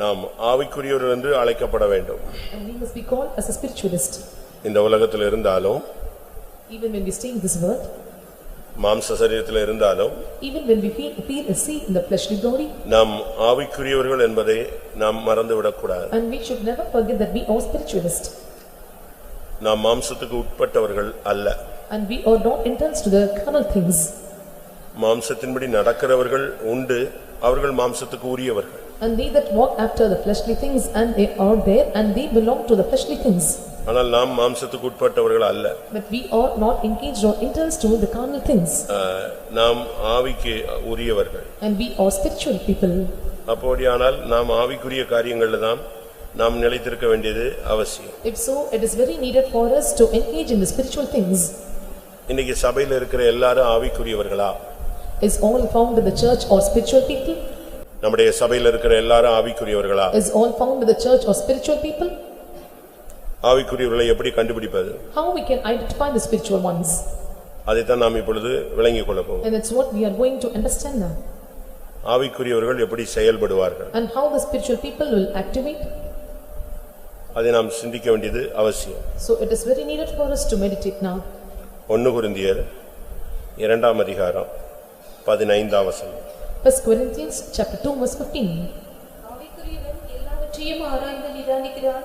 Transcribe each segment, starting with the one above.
நாம் ஆவிக்குரியவர்கள் என்று அழைக்கப்பட வேண்டும். And we must be called as a spiritualist. இந்த உலகத்தில் இருந்தாலும், even when we stay in this world, மாம்ச சரீரத்தில் இருந்தாலும், even when we see in the fleshly body, நாம் ஆவிக்குரியவர்கள் என்பதை நாம் மறந்து விடக்கூடாது. and we should never forget that we are spiritualists. நாம் மாம்சத்துக்கு உட்பட்டவர்கள் அல்ல. And we are not entranced to the carnal things. மாம்சத்தின்படி நடக்கிறவர்கள் உண்டு, அவர்கள் மாம்சத்துக்கு உரியவர்கள். And they that walk after the fleshly things, and they are there, and they belong to the fleshly things. ஆனால் நாம் மாம்சத்துக்கு உட்பட்டவர்கள் அல்ல. But we are not engaged or entranced to the carnal things. நாம் ஆவிக்கு உரியவர்கள். And we are spiritual people. அப்படியானால் நாம் ஆவிக்குரிய காரியங்கள்ல தான் நாம் நிலைத்திருக்க வேண்டியது அவசியம். If so, it is very needed for us to engage in the spiritual things. இன்னைக்கு சபையில இருக்கிற எல்லாரும் ஆவிக்குரியவர்களா? Is all found in the church or spiritual people? நம்முடைய சபையில இருக்கிற எல்லாரும் ஆவிக்குரியவர்களா? Is all found in the church or spiritual people? ஆவிக்குரியவர்களை எப்படி கண்டுபிடிப்பது? How we can identify the spiritual ones? அதைத்தான் நாம் இப்பொழுது விளங்கிக் கொள்ள போகிறோம். And that's what we are going to understand now. ஆவிக்குரியவர்கள் எப்படி செயல்படுவார்கள்? And how the spiritual people will activate? அதை நாம் சிந்திக்க வேண்டியது அவசியம். So it is very needed for us to meditate now. 1 கொரிந்தியர் 2ஆம் அதிகாரம் 15ஆம் வசனம். 1 Corinthians chapter 2 verse 15. ஆவிக்குரியவன் எல்லாவற்றையும் ஆராய்ந்து நிதானிக்கிறான்,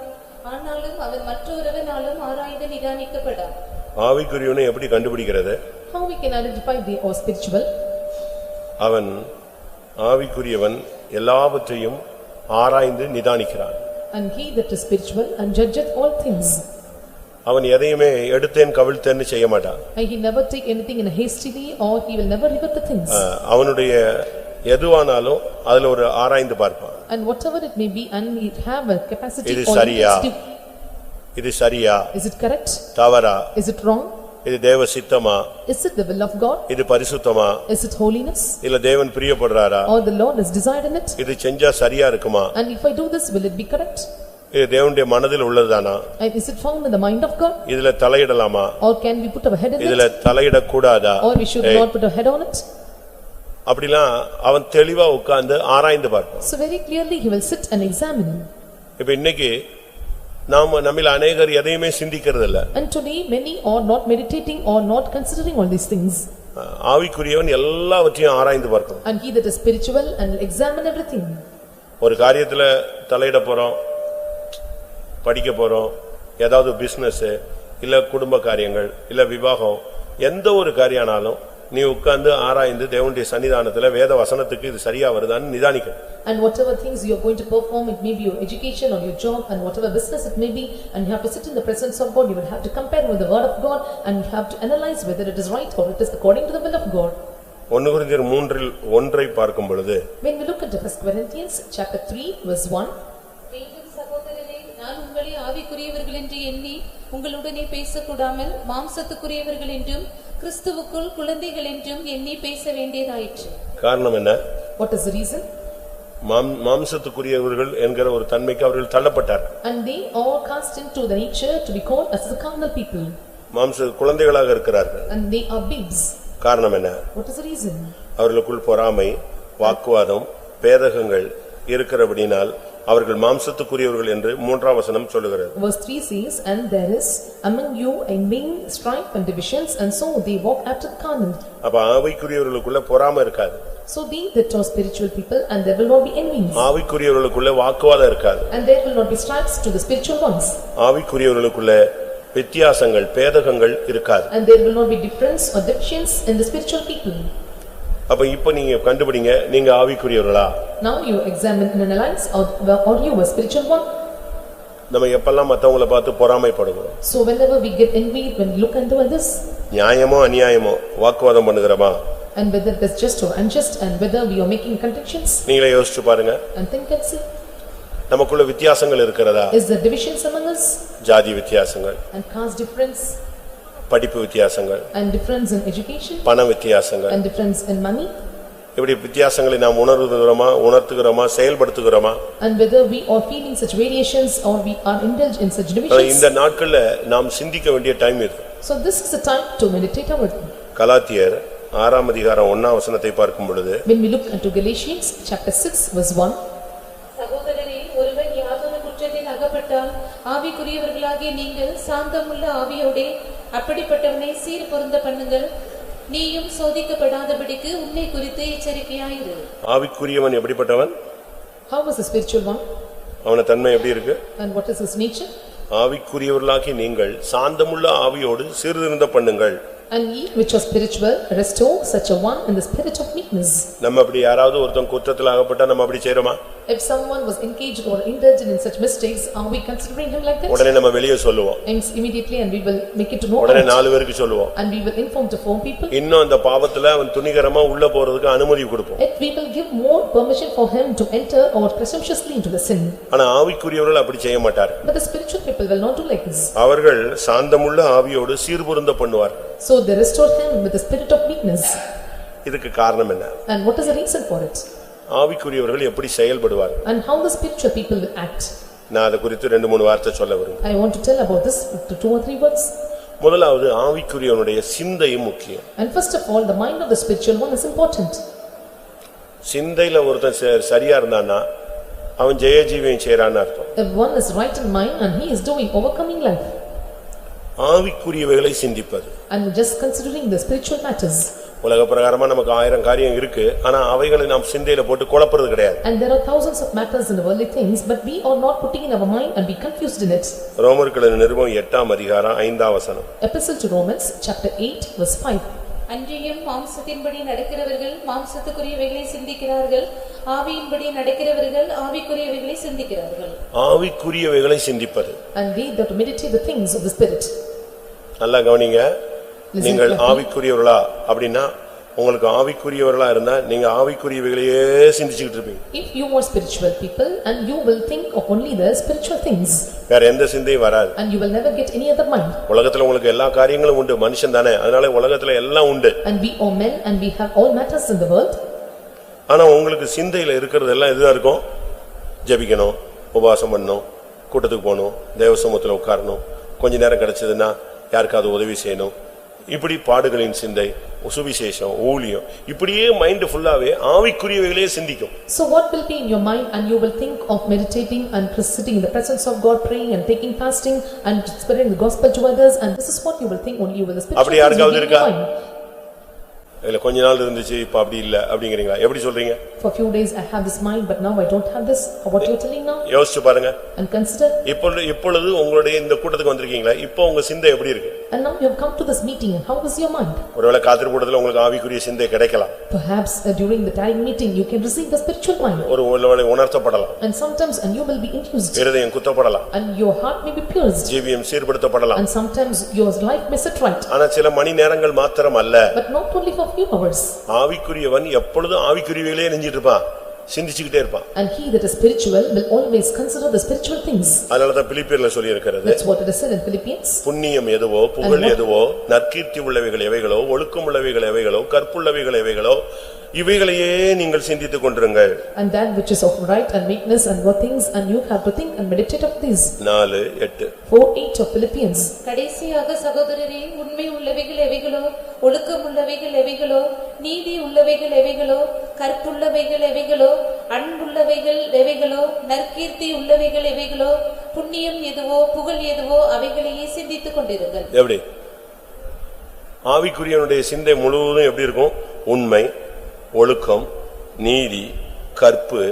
ஆனாலும் அவன் மற்றொருவனாலும் ஆராய்ந்து நிதானிக்கப்படான். ஆவிக்குரியவனை எப்படி கண்டுபிடிக்கிறது? How we can identify they are spiritual? அவன் ஆவிக்குரியவன் எல்லாவற்றையும் ஆராய்ந்து நிதானிக்கிறான். And he that is spiritual and judgeth all things. அவன் எதையுமே எடுத்தேன் கவிழ்த்தேன்னு செய்ய மாட்டான். And he never take anything in a hastily, or he will never revert the things. அவனுடைய எதுவானாலும் அதுல ஒரு ஆராய்ந்து பார்ப்பான். And whatever it may be, and he have a capacity இது or சரியா? இது சரியா? Is it correct? தவறா? Is it wrong? இது தேவ சித்தமா? Is it the will of God? இது பரிசுத்தமா? Is it holiness? இல்ல தேவன் பிரியப்படுறாரா? Or the Lord has desired in it? இது செஞ்சா சரியா இருக்குமா? And if I do this, will it be correct? இது தேவனுடைய மனதில் உள்ளதானா? And is it found in the mind of God? இதுல தலையிடலாமா? Or can we put our head in இதுல it? தலையிட கூடாதா? Or we should not put our head on it? அப்படிலாம் அவன் தெளிவா உட்கார்ந்து ஆராய்ந்து பார்ப்பான். So very clearly he will sit and examine. இப்ப இன்னைக்கு நம்மில் அநேகர் எதையுமே சிந்திக்கிறது இல்ல. And today many are not meditating or not considering all these things. ஆவிக்குரியவன் எல்லாவற்றையும் ஆராய்ந்து பார்க்கணும். And he that is spiritual and examine everything. ஒரு காரியத்துல தலையிட போறோம், படிக்க போறோம், ஏதாவது பிசினஸ் இல்ல குடும்ப காரியங்கள் இல்ல விவாகம், எந்த ஒரு காரியமானாலும் நீ உட்கார்ந்து ஆராய்ந்து தேவனுடைய சன்னிதானத்துல வேத வசனத்துக்கு இது சரியா வருதான்னு நிதானிக்கணும். And whatever things you are going to perform, it may be your education or your job, and whatever business it may be, and you have to sit in the presence of God, you will have to compare with the word of God, and you have to analyze whether it is right or it is according to the will of God. 1 கொரிந்தியர் 3:1 பார்க்கும் பொழுது, when we look into 1 Corinthians chapter 3 verse 1, மீண்டும் சகோதரரே, நான் உங்களை ஆவிக்குரியவர்கள் என்று எண்ணி உங்களுடனே பேசக்கூடாமல் மாம்சத்துக்குரியவர்கள் என்றும் கிறிஸ்துவுக்குள் குழந்தைகள் என்றும் எண்ணி பேச வேண்டியதாயிற்று. காரணம் என்ன? What is the reason? மாம்சத்துக்குரியவர்கள் என்கிற ஒரு தன்மைக்கு அவர்கள் தள்ளப்பட்டார். And they are cast into the nature to be called as the carnal people. மாம்ச குழந்தைகளாக இருக்கிறார்கள். And they are babes. காரணம் என்ன? What is the reason? அவர்களுக்குள் பொறாமை, வாக்குவாதம், பேதகங்கள் இருக்கிறபடியால் அவர்கள் மாம்சத்துக்குரியவர்கள் என்று 3ஆம் வசனம் சொல்லுகிறது. Verse 3 says, and there is among you envy, strife and divisions, and so they walk after the carnal. அப்ப ஆவிக்குரியவர்களுக்குள்ள பொறாமை இருக்காது. So they that are spiritual people, and there will not be envies. ஆவிக்குரியவர்களுக்குள்ள வாக்குவாதம் இருக்காது. And there will not be strifes to the spiritual ones. ஆவிக்குரியவர்களுக்குள்ள வித்தியாசங்கள், பேதகங்கள் இருக்காது. And there will not be difference or divisions in the spiritual people. அப்ப இப்ப நீங்க கண்டுபிடிங்க, நீங்க ஆவிக்குரியவர்களா? Now you examine and analyze, or you a spiritual one? நம்ம எப்பெல்லாம் மத்தவங்கள பார்த்து பொறாமைப்படுகிறோம்? So whenever we get envied, when we look into others, நியாயமோ அநியாயமோ வாக்குவாதம் பண்ணுகிறோமா? and whether it is just or unjust, and whether we are making contentions, நீங்களே யோசிச்சு பாருங்க. and think and see, நமக்குள்ள வித்தியாசங்கள் இருக்கிறதா? is there divisions among us? ஜாதி வித்தியாசங்கள், And caste difference, படிப்பு வித்தியாசங்கள், and difference in education, பண வித்தியாசங்கள், and difference in money, இப்படி வித்தியாசங்களை நாம் உணர்த்துகிறோமா, செயல்படுத்துகிறோமா? and whether we are feeling such variations or we are indulged in such divisions. இந்த நாட்கள்ல நாம் சிந்திக்க வேண்டிய டைம் இது. So this is the time to meditate on it. கலாத்தியர் 6ஆம் அதிகாரம் 1ஆம் வசனத்தை பார்க்கும் பொழுது, When we look into Galatians chapter 6 verse 1, சகோதரரே, குற்றத்தில் அகப்பட்டால் ஆவிக்குரியவர்களாகிய நீங்கள் சாந்தமுள்ள ஆவியோடே அப்படிப்பட்டவனை சீர் பொருந்த பண்ணுங்கள். நீயும் சோதிக்கப்படாதபடிக்கு உன்னை குறித்து எச்சரிக்கையாயிரு. ஆவிக்குரியவன் எப்படிப்பட்டவன்? How was the spiritual one? அவன தன்மை எப்படி இருக்கு? And what is his nature? ஆவிக்குரியவர்களாகி நீங்கள் சாந்தமுள்ள ஆவியோடு சீர்திருந்த பண்ணுங்கள். And ye which are spiritual, restore such a one in the spirit of meekness. நம்ம அப்படி யாராவது ஒருத்தன் குற்றத்தில் அகப்பட்டா நம்ம அப்படி செய்றோமா? If someone was engaged or indulged in such mistakes, are we considering him like that? உடனே நம்ம வெளியே சொல்லுவோம். And immediately and we will make it to know. உடனே 4 பேருக்கு சொல்லுவோம். And we will inform to 4 people. இன்னும் அந்த பாவத்துல அவன் துணிகரமா உள்ள போறதுக்கு அனுமதி கொடுப்போம். Yet we will give more permission for him to enter or presumptuously into the sin. ஆனா ஆவிக்குரியவர்கள் அப்படி செய்ய மாட்டார். But the spiritual people will not do like this. அவர்கள் சாந்தமுள்ள ஆவியோடு சீர்பொருந்த பண்ணுவார். So they restore him with the spirit of meekness. இதுக்கு காரணம் என்ன? And what is the reason for it? ஆவிக்குரியவர்கள் எப்படி செயல்படுவார்? And how the spiritual people will act? நான் அத குறித்து 2-3 வார்த்தை சொல்ல விரும்புறேன். I want to tell about this to 2 or 3 words. முதலாவது ஆவிக்குரியவனுடைய சிந்தை முக்கியம். And first of all, the mind of the spiritual one is important. சிந்தையில ஒருத்தன் சரியா இருந்தானா அவன் ஜெயஜீவியம் செய்றான்னு அர்த்தம். If one is right in mind and he is doing overcoming life. ஆவிக்குரியவைகளை சிந்திப்பது. And just considering the spiritual matters. உலக பிரகாரமா நமக்கு 1000 காரியம் இருக்கு, ஆனா அவைகளை நாம் சிந்தையில போட்டு குழப்பறது கிடையாது. And there are thousands of matters in the worldly things, but we are not putting in our mind and be confused in it. ரோமர்களுக்கு நிருபம் 8ஆம் அதிகாரம் 5ஆம் வசனம். Epistle to Romans chapter 8 verse 5. அன்றியும் மாம்சத்தின்படி நடக்கிறவர்கள் மாம்சத்துக்குரியவைகளை சிந்திக்கிறார்கள், ஆவியின்படி நடக்கிறவர்கள் ஆவிக்குரியவைகளை சிந்திக்கிறார்கள். ஆவிக்குரியவைகளை சிந்திப்பது. And they that meditate the things of the spirit. நல்லா கவனிங்க. நீங்கள் ஆவிக்குரியவர்களா அப்படினா உங்களுக்கு ஆவிக்குரியவர்களா இருந்தா நீங்க ஆவிக்குரியவைகளையே சிந்திச்சிட்டு இருப்பீங்க. If you are spiritual people and you will think of only the spiritual things. வேற எந்த சிந்தையும் வராது. And you will never get any other mind. உலகத்துல உங்களுக்கு எல்லா காரியங்களும் உண்டு, மனுஷன் தானே, அதனால உலகத்துல எல்லாம் உண்டு. And we are men and we have all matters in the world. ஆனா உங்களுக்கு சிந்தையில இருக்கிறது எல்லாம் எதுவா இருக்கும்? ஜெபிக்கணும், உபவாசம் பண்ணணும், கூட்டத்துக்கு போகணும், தேவ சமூகத்துல உட்காரணும், கொஞ்ச நேரம் கிடைச்சதுன்னா யாருக்காவது உதவி செய்யணும், இப்படி பாடுகளின் சிந்தை, சுவிசேஷம், ஊழியம், இப்படியே மைண்ட் ஃபுல்லாவே ஆவிக்குரியவைகளே சிந்திக்கும். So what will be in your mind and you will think of meditating and sitting in the presence of God, praying and taking fasting and spreading the gospel to others, and this is what you will think only with the spiritual அப்படி யாருக்காவது இருக்கா? mind. இல்ல கொஞ்ச நாள் இருந்துச்சு இப்ப அப்படி இல்ல அப்படிங்கறீங்களா? எப்படி சொல்றீங்க? For few days I have this mind but now I don't have this. What you are telling now? யோசிச்சு பாருங்க. And consider. இப்பொழுது உங்களுடைய இந்த கூட்டத்துக்கு வந்திருக்கீங்களா? இப்போ உங்க சிந்தை எப்படி இருக்கு? And now you have come to this meeting and how is your mind? ஒருவேளை காத்திரு கூட்டத்துல உங்களுக்கு ஆவிக்குரிய சிந்தை கிடைக்கலாம். Perhaps during the tarrying meeting you can receive the spiritual mind. ஒருவேளை உணர்த்தப்படலாம். And sometimes and you will be infused. இருதயம் குத்தப்படலாம். And your heart may be pierced. ஜீவியம் சீர்படுத்தப்படலாம். And sometimes your life may set right. ஆனா சில மணி நேரங்கள் மாத்திரம் அல்ல. But not only for few hours. ஆவிக்குரியவன் எப்பொழுதும் ஆவிக்குரியவைகளே நினைச்சிட்டு இருப்பான், சிந்திச்சுக்கிட்டே இருப்பான். And he that is spiritual will always consider the spiritual things. அதனால தான் பிலிப்பியர்ல சொல்லி இருக்கிறது. That's what it is said in Philippians. புண்ணியம் எதுவோ, புகழ் எதுவோ, நற்கீர்த்தி உள்ளவைகள் எவைகளோ, ஒழுக்கம் உள்ளவைகள் எவைகளோ, கற்புள்ளவைகள் எவைகளோ, இவைகளையே நீங்கள் சிந்தித்துக் கொண்டிருங்கள். And that which is of right and meekness and what things, and you have to think and meditate of these. 4:8 4:8 of Philippians. கடைசியாக சகோதரரே, உண்மை உள்ளவைகள் எவைகளோ, ஒழுக்கம் உள்ளவைகள் எவைகளோ, நீதி உள்ளவைகள் எவைகளோ, கற்புள்ளவைகள் எவைகளோ, அன்புள்ளவைகள் எவைகளோ, நற்கீர்த்தி உள்ளவைகள் எவைகளோ, புண்ணியம் எதுவோ, புகழ் எதுவோ, அவைகளையே சிந்தித்துக் கொண்டிருங்கள். எப்படி? ஆவிக்குரியவனுடைய சிந்தை முழுவதும் எப்படி இருக்கும்? உண்மை, ஒழுக்கம், நீதி, கற்பு,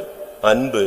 அன்பு,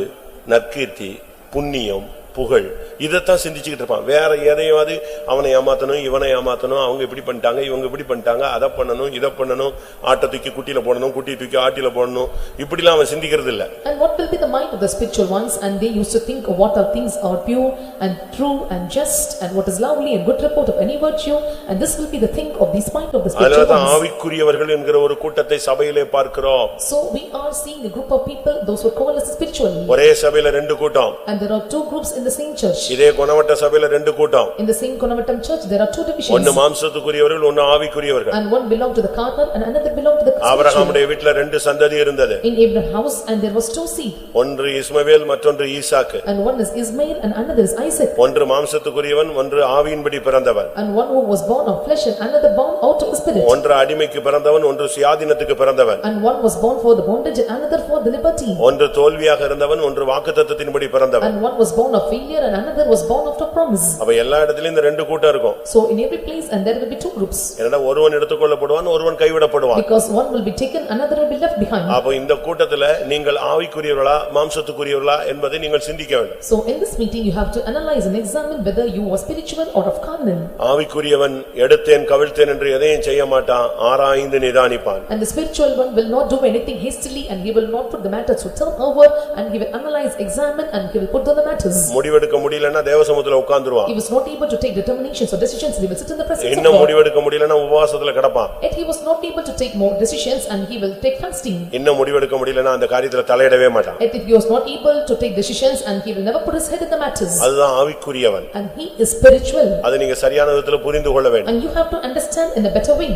நற்கீர்த்தி, புண்ணியம், புகழ், இதத்தான் சிந்திச்சுக்கிட்டு இருப்பான். வேற எதையாவது அவனை ஏமாத்தணும், இவனை ஏமாத்தணும், அவங்க இப்படி பண்ணிட்டாங்க, இவங்க இப்படி பண்ணிட்டாங்க, அதை பண்ணணும், இதை பண்ணணும், ஆட்டை தூக்கி குட்டியில போடணும், குட்டியை தூக்கி ஆட்டில போடணும், இப்படிலாம் அவன் சிந்திக்கிறது இல்ல. And what will be the mind of the spiritual ones? And they used to think of what are things are pure and true and just and what is lovely and good report of any virtue, and this will be the thing of this mind of the spiritual அதனால ones. ஆவிக்குரியவர்கள் என்கிற ஒரு கூட்டத்தை சபையிலே பார்க்கிறோம். So we are seeing a group of people, those who call us spiritual. ஒரே சபையில ரெண்டு கூட்டம். And there are 2 groups in the same church. இதே குணவட்ட சபையில ரெண்டு கூட்டம். In the same Konavatam church there are 2 divisions. ஒன்னு மாம்சத்துக்குரியவர்கள், ஒன்னு ஆவிக்குரியவர்கள். And one belonged to the carnal and another belonged to the spiritual. ஆபிரகாமுடைய வீட்ல ரெண்டு சந்ததி இருந்தது. In Abraham's house and there was 2 seed. ஒன்று இஸ்மவேல், மற்றொன்று ஈசாக்கு. And one is Ismail and another is Isaac. ஒன்று மாம்சத்துக்குரியவன், ஒன்று ஆவியின்படி பிறந்தவன். And one who was born of flesh and another born out of the spirit. ஒன்று அடிமைக்கு பிறந்தவன், ஒன்று சுயாதீனத்துக்கு பிறந்தவன். And one was born for the bondage and another for the liberty. ஒன்று தோல்வியாக இருந்தவன், ஒன்று வாக்குத்தத்தத்தின்படி பிறந்தவன். And one was born of failure and another was born out of promise. அப்ப எல்லா இடத்திலும் இந்த ரெண்டு கூட்டம் இருக்கும். So in every place and there will be two groups. என்னடா ஒருவன் எடுத்துக்கொள்ளப்படுவான் ஒருவன் கைவிடப்படுவான். Because one will be taken, another will be left behind. அப்ப இந்த கூட்டத்துல நீங்கள் ஆவிக்குரியவர்களா மாம்சத்துக்குரியவர்களா என்பதை நீங்கள் சிந்திக்க வேண்டும். So in this meeting you have to analyze and examine whether you are spiritual or of carnal. ஆவிக்குரியவன் எடுத்தேன் கவிழ்த்தேன் என்று எதையும் செய்ய மாட்டான், ஆராய்ந்து நிதானிப்பான். And the spiritual one will not do anything hastily and he will not put the matters to turn over and he will analyze, examine and he will put down the matters. முடிவெடுக்க முடியலன்னா தேவசமூகத்துல உட்கார்ந்துருவான். He was not able to take determinations or decisions, he will sit in the presence of இன்னும் God. முடிவெடுக்க முடியலன்னா உபவாசத்துல கிடப்பான். Yet he was not able to take more decisions and he will take fasting. இன்னும் முடிவெடுக்க முடியலன்னா அந்த காரியத்துல தலையிடவே மாட்டான். Yet if he was not able to take decisions and he will never put his head in the matters. அதுதான் ஆவிக்குரியவன். And he is spiritual. அதை நீங்க சரியான விதத்துல புரிந்து கொள்ள வேண்டும். And you have to understand in a better way.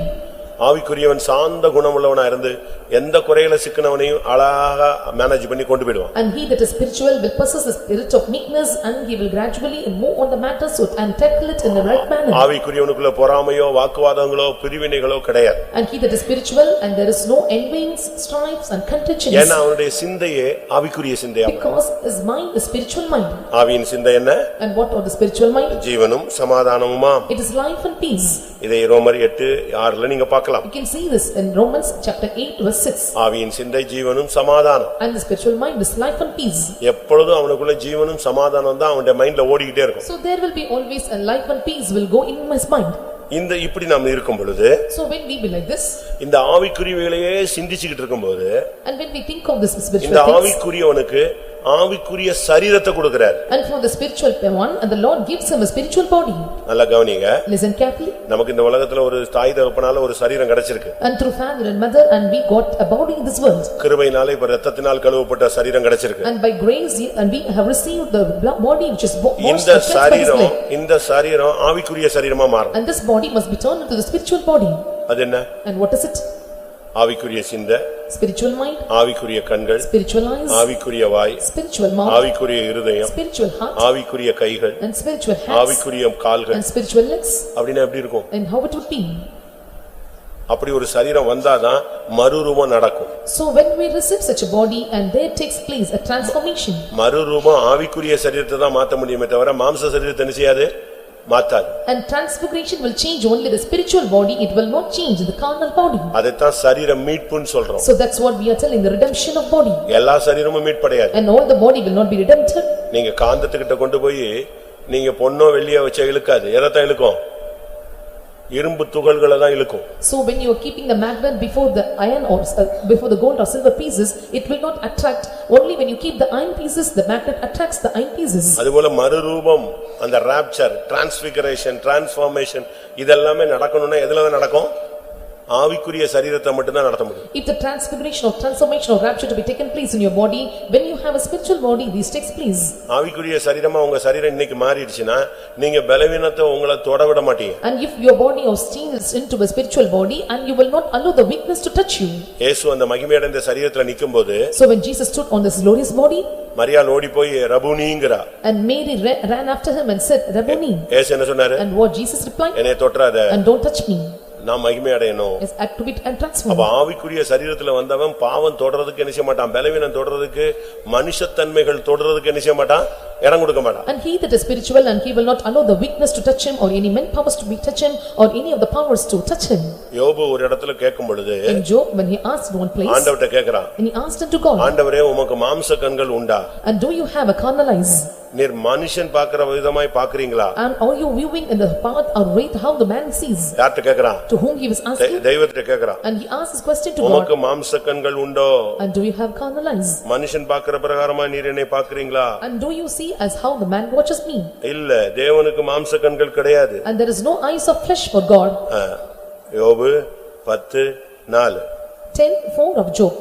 ஆவிக்குரியவன் சாந்த குணமுள்ளவனா இருந்து எந்த குறையில சிக்கனவனையும் அழகா மேனேஜ் பண்ணி கொண்டு போய்டுவான். And he that is spiritual will possess the spirit of meekness and he will gradually move on the matters and tackle it in the right manner. ஆவிக்குரியவனுக்குள்ள பொறாமையோ வாக்குவாதங்களோ பிரிவினைகளோ கிடையாது. And he that is spiritual and there is no envyings, strifes and contentions. ஏன்னா அவனுடைய சிந்தையே ஆவிக்குரிய சிந்தையா. Because his mind is spiritual mind. ஆவியின் சிந்தை என்ன? And what are the spiritual mind? ஜீவனும் சமாதானமுமாம். It is life and peace. இதை ரோமர் 8:6ல நீங்க பார்க்கலாம். You can see this in Romans chapter 8 verse 6. ஆவியின் சிந்தை ஜீவனும் சமாதானம். And the spiritual mind is life and peace. எப்பொழுதும் அவனுக்குள்ள ஜீவனும் சமாதானம் தான் அவனுடைய மைண்ட்ல ஓடிக்கிட்டே இருக்கும். So there will be always a life and peace will go in his mind. இந்த இப்படி நாம் இருக்கும் பொழுது, So when we be like this, இந்த ஆவிக்குரியவைகளையே சிந்திச்சிட்டு இருக்கும்போது, and when we think of this spiritual இந்த things, ஆவிக்குரியவனுக்கு ஆவிக்குரிய சரீரத்தை கொடுக்கிறார். and for the spiritual one and the Lord gives him a spiritual body. நல்லா கவனிங்க. Listen carefully. நமக்கு இந்த உலகத்துல ஒரு தாய் தகப்பனால ஒரு சரீரம் கிடைச்சிருக்கு. And through father and mother and we got a body in this world. கிருபையினால இப்ப இரத்தத்தினால் கழுவப்பட்ட சரீரம் கிடைச்சிருக்கு. And by grace and we have received the body which is washed இந்த and cleansed by his blood. இந்த சரீரம் ஆவிக்குரிய சரீரமா மாறும். And this body must be turned into the spiritual body. அது என்ன? And what is it? ஆவிக்குரிய சிந்தை, Spiritual mind, ஆவிக்குரிய கண்கள், spiritual eyes, ஆவிக்குரிய வாய், spiritual mouth, ஆவிக்குரிய இருதயம், spiritual heart, ஆவிக்குரிய கைகள், and spiritual hands, ஆவிக்குரிய கால்கள். and spiritual legs. அப்படினா எப்படி இருக்கும்? And how it would be? அப்படி ஒரு சரீரம் வந்தாதான் மறுரூபம் நடக்கும். So when we receive such a body and there takes place a transformation. மறுரூபம் ஆவிக்குரிய சரீரத்தை தான் மாத்த முடியுமே தவிர மாம்ச சரீரத்தை என்ன செய்யாது? மாத்தாது. And transfiguration will change only the spiritual body, it will not change the carnal body. அதைத்தான் சரீரம் மீட்புன்னு சொல்றோம். So that's what we are telling, the redemption of body. எல்லா சரீரமும் மீட்படையாது. And all the body will not be redempted. நீங்க காந்தத்துக்கிட்ட கொண்டு போய் நீங்க பொன்னோ வெள்ளியோ வச்சா இழுக்காது. எதைத்தான் இழுக்கும்? இரும்பு துகள்களை தான் இழுக்கும். So when you are keeping the magnet before the iron or before the gold or silver pieces, it will not attract. Only when you keep the iron pieces, the magnet attracts the iron pieces. அதுபோல மறுரூபம், அந்த rapture, transfiguration, transformation இதெல்லாமே நடக்கணும்னா எதுல தான் நடக்கும்? ஆவிக்குரிய சரீரத்தை மட்டும் தான் நடத்த முடியும். If the transfiguration or transformation or rapture to be taken place in your body, when you have a spiritual body, this takes place. ஆவிக்குரிய சரீரமா உங்க சரீரம் இன்னைக்கு மாறிடுச்சுனா நீங்க பலவீனத்தை உங்களை தொட விட மாட்டீங்க. And if your body or changes into a spiritual body and you will not allow the weakness to touch you. இயேசு அந்த மகிமையடைந்த சரீரத்துல நிக்கும்போது, So when Jesus stood on this glorious body, மரியாள் ஓடி போய் ரபூனிங்கறா. and Mary ran after him and said, Rabboni. இயேசு என்ன சொன்னாரு? And what Jesus replied? என்னை தொட்றாத. And don't touch me. நான் மகிமை அடையணும். Is activate and transform. அப்ப ஆவிக்குரிய சரீரத்துல வந்தவன் பாவம் தொடறதுக்கு என்ன செய்ய மாட்டான்? பலவீனம் தொடறதுக்கு, மனுஷத்தன்மைகள் தொடறதுக்கு என்ன செய்ய மாட்டான்? இடம் கொடுக்க மாட்டான். And he that is spiritual and he will not allow the weakness to touch him or any men powers to be touch him or any of the powers to touch him. யோபு ஒரு இடத்துல கேட்கும் பொழுது, In Job when he asked one place, ஆண்டவர்ட்ட கேக்குறான். and he asked unto God, ஆண்டவரே உமக்கு மாம்ச கண்கள் உண்டா? and do you have a carnal eyes? நீர் மனுஷன் பார்க்கிற விதமாய் பார்க்கறீங்களா? And are you viewing in the path or rate how the man sees? யார்ட்ட கேக்குறான்? To whom he was asking? தெய்வத்திட்ட கேக்குறான். And he asked this question to God. உமக்கு மாம்ச கண்கள் உண்டோ? And do you have carnal eyes? மனுஷன் பார்க்கிற பிரகாரமா நீர் என்னை பார்க்கறீங்களா? And do you see as how the man watches me? இல்ல, தேவனுக்கு மாம்ச கண்கள் கிடையாது. And there is no eyes of flesh for God. யோபு 10:4. 10:4 of Job.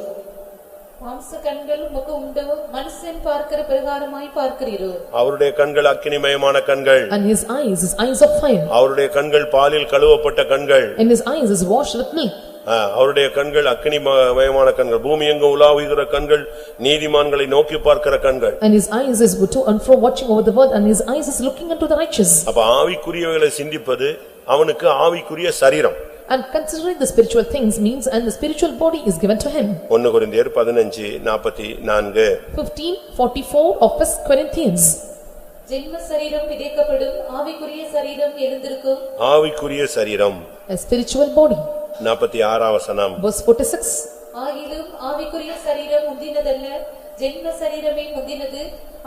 மாம்ச கண்கள் உமக்கு உண்டோ? மனுஷன் பார்க்கிற பிரகாரமாய் பார்க்கிறீரோ? அவருடைய கண்கள் அக்கினிமயமான கண்கள். And his eyes of fire. அவருடைய கண்கள் பாலில் கழுவப்பட்ட கண்கள். And his eyes is washed with milk. அவருடைய கண்கள் அக்கினிமயமான கண்கள். பூமி எங்கும் உலாவுகிற கண்கள், நீதிமான்களை நோக்கி பார்க்கிற கண்கள். And his eyes is to and fro watching over the world, and his eyes is looking unto the righteous. அப்ப ஆவிக்குரியவைகளை சிந்திப்பது அவனுக்கு ஆவிக்குரிய சரீரம். And considering the spiritual things means and the spiritual body is given to him. 1 கொரிந்தியர் 15:44. 15:44 of 1 Corinthians. ஜென்ம சரீரம் விதைக்கப்படும், ஆவிக்குரிய சரீரம் எழுந்திருக்கும். ஆவிக்குரிய சரீரம். A spiritual body. 46 வசனம். Verse 46. ஆகிலும் ஆவிக்குரிய சரீரம் முந்தினதல்ல, ஜென்ம சரீரமே முந்தினது,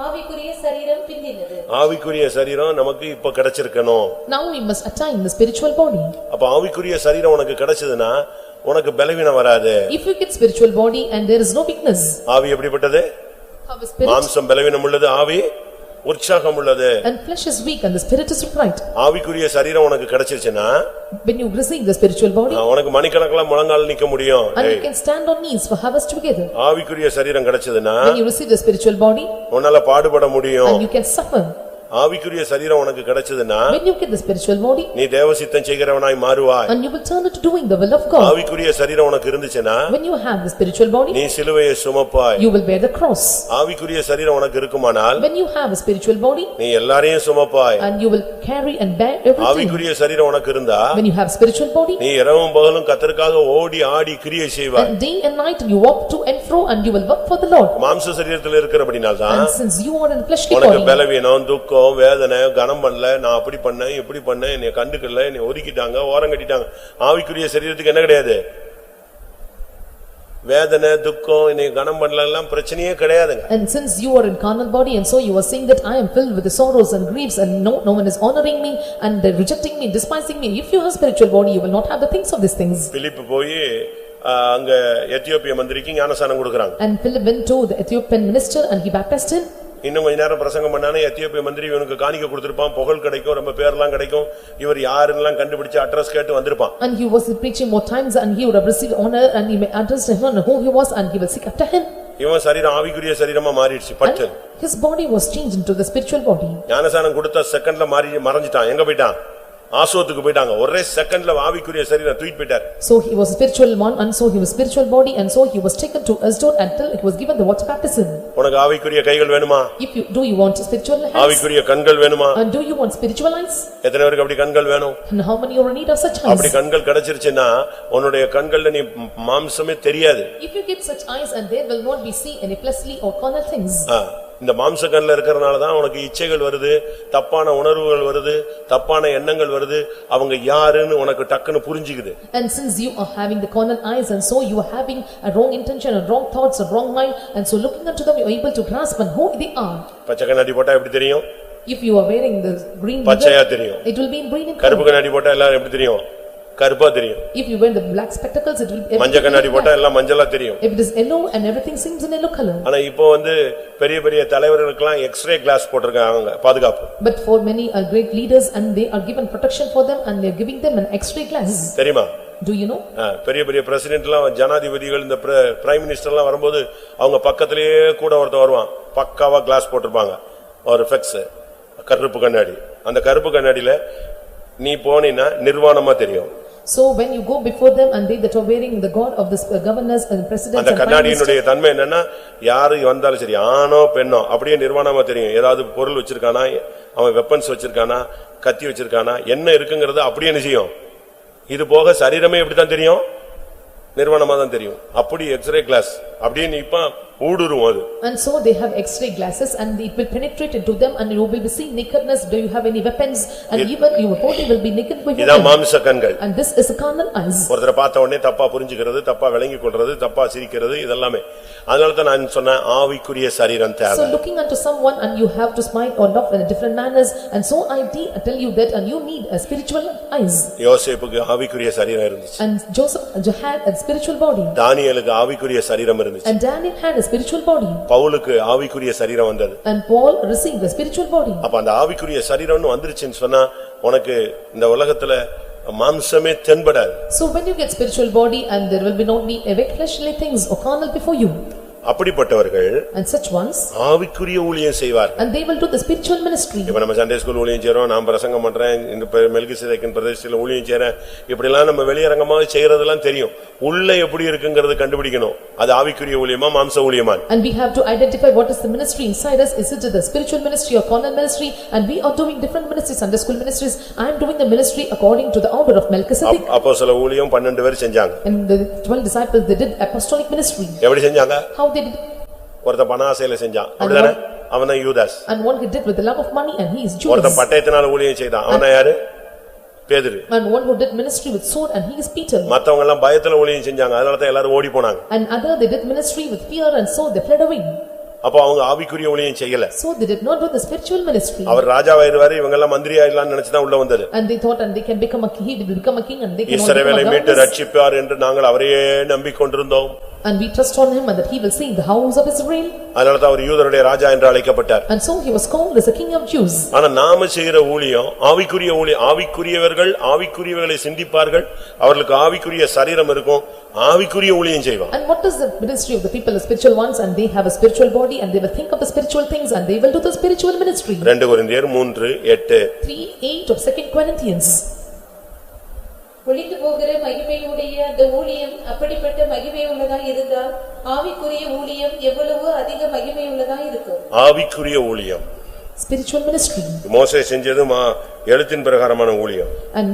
ஆவிக்குரிய சரீரம் பிந்தினது. ஆவிக்குரிய சரீரம் நமக்கு இப்ப கிடைச்சிருக்கணும். Now we must attain the spiritual body. அப்ப ஆவிக்குரிய சரீரம் உனக்கு கிடைச்சதுன்னா உனக்கு பலவீனம் வராது. If you get spiritual body and there is no weakness. ஆவி எப்படிப்பட்டது? How is spirit? மாம்சம் பலவீனம் உள்ளது, ஆவி உற்சாகம் உள்ளது. And flesh is weak and the spirit is upright. ஆவிக்குரிய சரீரம் உனக்கு கிடைச்சிருச்சுனா when you receive the spiritual body உனக்கு மணிக்கணக்குல முழங்கால் நிக்க முடியும். and you can stand on knees for hours together. ஆவிக்குரிய சரீரம் கிடைச்சதுனா when you receive the spiritual body உன்னால பாடுபட முடியும். and you can suffer. ஆவிக்குரிய சரீரம் உனக்கு கிடைச்சதுனா when you get the spiritual body நீ தேவசித்தம் செய்கிறவனாய் மாறுவாய். and you will turn into doing the will of God. ஆவிக்குரிய சரீரம் உனக்கு இருந்துச்சுனா when you have the spiritual body நீ சிலுவையை சுமப்பாய். you will bear the cross. ஆவிக்குரிய சரீரம் உனக்கு இருக்குமானால் when you have a spiritual body நீ எல்லாரையும் சுமப்பாய். and you will carry and bear everything. ஆவிக்குரிய சரீரம் உனக்கு இருந்தா when you have spiritual body நீ இரவும் பகலும் கர்த்தருக்காக ஓடி ஆடி கிரியை செய்வாய். and day and night you walk to and fro and you will work for the Lord. மாம்ச சரீரத்தில் இருக்கிறபடியால் தான் and since you are in fleshly உனக்கு body பலவீனம், துக்கம், வேதனை, கனம் பண்ணல, நான் அப்படி பண்ணேன் இப்படி பண்ணேன், என்னை கண்டுக்கல, என்னை ஒதுக்கிட்டாங்க, ஓரம் கட்டிட்டாங்க. ஆவிக்குரிய சரீரத்துக்கு என்ன கிடையாது? வேதனை, துக்கம், என்னை கனம் பண்ணல எல்லாம் பிரச்சனையே கிடையாதுங்க. and since you are in carnal body and so you are saying that I am filled with the sorrows and griefs and no one is honoring me and they rejecting me, despising me. If you have spiritual body you will not have the things of these things. பிலிப்பு போய் அங்க எத்தியோப்பிய மந்திரிக்கு ஞானஸ்நானம் கொடுக்கறாங்க. and Philip went to the Ethiopian minister and he baptized him. இன்னும் கொஞ்ச நேரம் பிரசங்கம் பண்ணானே எத்தியோப்பிய மந்திரி இவனுக்கு காணிக்கை கொடுத்திருப்பான், புகழ் கிடைக்கும், ரொம்ப பேர்லாம் கிடைக்கும், இவர் யாருன்னு கண்டுபிடிச்சு அட்ரஸ் கேட்டு வந்திருப்பான். and he was preaching more times and he would have received honor and he may address him who he was and he will seek after him. இவன் சரீரம் ஆவிக்குரிய சரீரமா மாறிடுச்சு பட்டு. his body was changed into the spiritual body. ஞானஸ்நானம் கொடுத்த செகண்ட்ல மறைஞ்சிட்டான். எங்க போயிட்டான்? ஆசோத்துக்கு போயிட்டாங்க. ஒரே செகண்ட்ல ஆவிக்குரிய சரீரம் தூக்கிட்டு போயிட்டார். so he was spiritual one and so he was spiritual body and so he was taken to Asdod until it was given the water baptism. உனக்கு ஆவிக்குரிய கைகள் வேணுமா? if you do you want spiritual hands? ஆவிக்குரிய கண்கள் வேணுமா? and do you want spiritual eyes? எத்தனை பேருக்கு அப்படி கண்கள் வேணும்? and how many are in need of such eyes? அப்படி கண்கள் கிடைச்சிருச்சுனா உன்னுடைய கண்கள்ல நீ மாம்சமே தெரியாது. if you get such eyes and there will not be see any fleshly or carnal things. இந்த மாம்ச கண்ல இருக்கறனால தான் உனக்கு இச்சைகள் வருது, தப்பான உணர்வுகள் வருது, தப்பான எண்ணங்கள் வருது. அவங்க யாருன்னு உனக்கு டக்குன்னு புரிஞ்சிக்குது. and since you are having the carnal eyes and so you are having a wrong intention and wrong thoughts and wrong mind and so looking unto them you are able to grasp and who they are. பச்சை கண்ணாடி போட்டா எப்படி தெரியும்? if you are wearing the green பச்சையா தெரியும். it will be in green in color. கருப்பு கண்ணாடி போட்டா எல்லாம் எப்படி தெரியும்? கருப்பா தெரியும். if you wear the black spectacles it will be மஞ்சள் கண்ணாடி போட்டா எல்லாம் மஞ்சளா தெரியும். if it is yellow and everything seems in yellow color. ஆனா இப்போ பெரிய பெரிய தலைவர்களுக்கெல்லாம் எக்ஸ்ரே கிளாஸ் போட்டுருக்காங்க பாதுகாப்பு. but for many great leaders and they are given protection for them and they are giving them an x-ray glass. தெரியுமா? do you know? பெரிய பெரிய பிரசிடென்ட்லாம் ஜனாதிபதிகள் இந்த பிரைம் மினிஸ்டர்லாம் வரும்போது அவங்க பக்கத்திலேயே கூட ஒருத்தர் வருவான், பக்காவா கிளாஸ் போட்டிருப்பாங்க, ஒரு ஃபெக்ஸ் கருப்பு கண்ணாடி. அந்த கருப்பு கண்ணாடியில நீ போனீனா நிர்வாணமா தெரியும். so when you go before them and they that are wearing the god of the governors and presidents அந்த கண்ணாடியினுடைய தன்மை என்னன்னா யாரு வந்தாலும் சரி ஆணோ பெண்ணோ அப்படியே நிர்வாணமா தெரியும். ஏதாவது பொருள் வச்சிருக்கானா, அவன் வெப்பன்ஸ் வச்சிருக்கானா, கத்தி வச்சிருக்கானா, என்ன இருக்குங்கிறது அப்படியே நிச்சயம். இது போக சரீரமே எப்படிதான் தெரியும்? நிர்வாணமா தான் தெரியும். அப்படி எக்ஸ்ரே கிளாஸ் அப்படியே நீப்பா ஊடுருவும் அது. and so they have x-ray glasses and it will penetrate into them and you will be seeing nakedness. do you have any weapons and even your body will be naked before இதான் மாம்ச கண்கள். and this is a carnal eyes. ஒருத்தரை பார்த்த உடனே தப்பா புரிஞ்சுக்கிறது, தப்பா விளங்கிக் கொள்றது, தப்பா சிரிக்கிறது, இதெல்லாமே. அதனால தான் நான் சொன்னேன் ஆவிக்குரிய சரீரம் தேவை. so looking unto someone and you have to smile or laugh in different manners and so I tell you that and you need a spiritual eyes. யோசேப்புக்கு ஆவிக்குரிய சரீரம் இருந்துச்சு. and Joseph had a spiritual body. தானியேலுக்கு ஆவிக்குரிய சரீரம் இருந்துச்சு. and Daniel had a spiritual body. பவுலுக்கு ஆவிக்குரிய சரீரம் வந்தது. and Paul received the spiritual body. அப்ப அந்த ஆவிக்குரிய சரீரம்னு வந்துருச்சுன்னு சொன்னா உனக்கு இந்த உலகத்துல மாம்சமே தென்படாது. so when you get spiritual body and there will be not be fleshly things or carnal before you. அப்படிப்பட்டவர்கள் and such ones ஆவிக்குரிய ஊழியம் செய்வார்கள். and they will do the spiritual ministry. இப்ப நம்ம சண்டே ஸ்கூல் ஊழியம் செய்றோம், நான் பிரசங்கம் பண்றேன், இந்த மெல்கிசேதேக்கின் பிரதேசத்துல ஊழியம் செய்றேன், இப்படி எல்லாம் நம்ம வெளியரங்கமாக செய்யறதெல்லாம் தெரியும். உள்ள எப்படி இருக்குங்கிறது கண்டுபிடிக்கணும். அது ஆவிக்குரிய ஊழியமா மாம்ச ஊழியமா? and we have to identify what is the ministry inside us. is it the spiritual ministry or carnal ministry? and we are doing different ministries, Sunday school ministries. I am doing the ministry according to the order of Melchizedek. அப்போஸ்தல ஊழியம் 12 பேர் செஞ்சாங்க. and the 12 disciples they did apostolic ministry. எப்படி செஞ்சாங்க? how they did? ஒருத்த பண ஆசையில செஞ்சான், அப்படிதானே? அவன்தான் யூதாஸ். And one he did with the love of money and he is Judas. ஒருத்தன் பட்டயத்தினால ஊழியம் செய்தான், அவன்தான் யாரு? பேதுரு. And one who did ministry with sword and he is Peter. மத்தவங்க எல்லாம் பயத்துல ஊழியம் செஞ்சாங்க, அதனால தான் எல்லாரும் ஓடி போனாங்க. And other they did ministry with fear and so they fled away. அப்ப அவங்க ஆவிக்குரிய ஊழியம் செய்யல. So they did not do the spiritual ministry. அவர் ராஜாவாயிருவாரு, இவங்க எல்லாம் மந்திரி ஆயிடலாம்னு நினைச்சு தான் உள்ள வந்தது. And they thought and they can become a he will become a king and they can இஸ்ரவேலை மீட்டு ரட்சிப்பார் என்று நாங்கள் அவரையே நம்பிக்கொண்டிருந்தோம். And we trust on him and that he will save the house of Israel. அதனால தான் அவர் யூதருடைய ராஜா என்று அழைக்கப்பட்டார். And so he was called as a king of Jews. ஆனா நாம செய்கிற ஊழியம் ஆவிக்குரிய ஊழியம். ஆவிக்குரியவர்கள் ஆவிக்குரியவர்களை சிந்திப்பார்கள், அவர்களுக்கு ஆவிக்குரிய சரீரம் இருக்கும், ஆவிக்குரிய ஊழியம் செய்வாங்க. And what is the ministry of the people, the spiritual ones, and they have a spiritual body and they will think of the spiritual things and they will do the spiritual ministry. 2 கொரிந்தியர் 3:8. 3:8 of 2 Corinthians. ஒளிந்து போகிற மகிமையுடைய அந்த ஊழியம் அப்படிப்பட்ட மகிமையுள்ளதா இருந்தால் ஆவிக்குரிய ஊழியம் எவ்வளவு அதிக மகிமையுள்ளதா இருக்கும். ஆவிக்குரிய ஊழியம் Spiritual ministry. மோசே செஞ்சது எழுத்தின் பிரகாரமான ஊழியம். And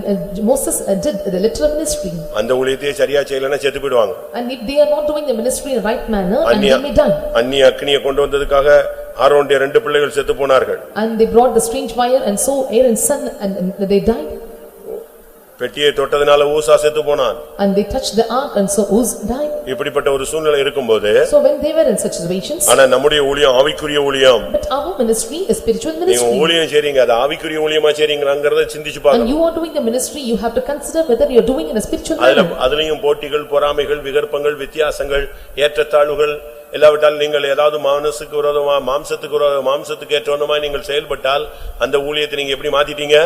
Moses did the literal ministry. அந்த ஊழியத்தை சரியா செய்யலனா செத்து போய்டுவாங்க. And if they are not doing the ministry in the right manner and they may die. அந்நிய அக்கினியை கொண்டு வந்ததுக்காக ஆரோனுடைய 2 பிள்ளைகள் செத்து போனார்கள். And they brought the strange fire and so Aaron's son and they died. பெட்டியை தொட்டதனால ஊசா செத்து போனான். And they touched the ark and so Uz died. இப்படிப்பட்ட ஒரு சூழ்நிலை இருக்கும்போது So when they were in such situations. ஆனா நம்முடைய ஊழியம் ஆவிக்குரிய ஊழியம். But our ministry is spiritual ministry. நீங்க ஊழியம் செய்றீங்க, அது ஆவிக்குரிய ஊழியமா செய்றீங்கங்கறத சிந்திச்சு பாருங்க. And you are doing the ministry, you have to consider whether you are doing in a spiritual manner. அதுலயும் போட்டிகள், பொறாமைகள், விகற்பங்கள், வித்தியாசங்கள், ஏற்றத்தாழ்வுகள் எல்லாவற்றால் நீங்கள் ஏதாவது மனசுக்கு விரோதமா மாம்சத்துக்கு ஏற்றவனமா நீங்கள் செயல்பட்டால் அந்த ஊழியத்தை நீங்க எப்படி மாத்திட்டீங்க?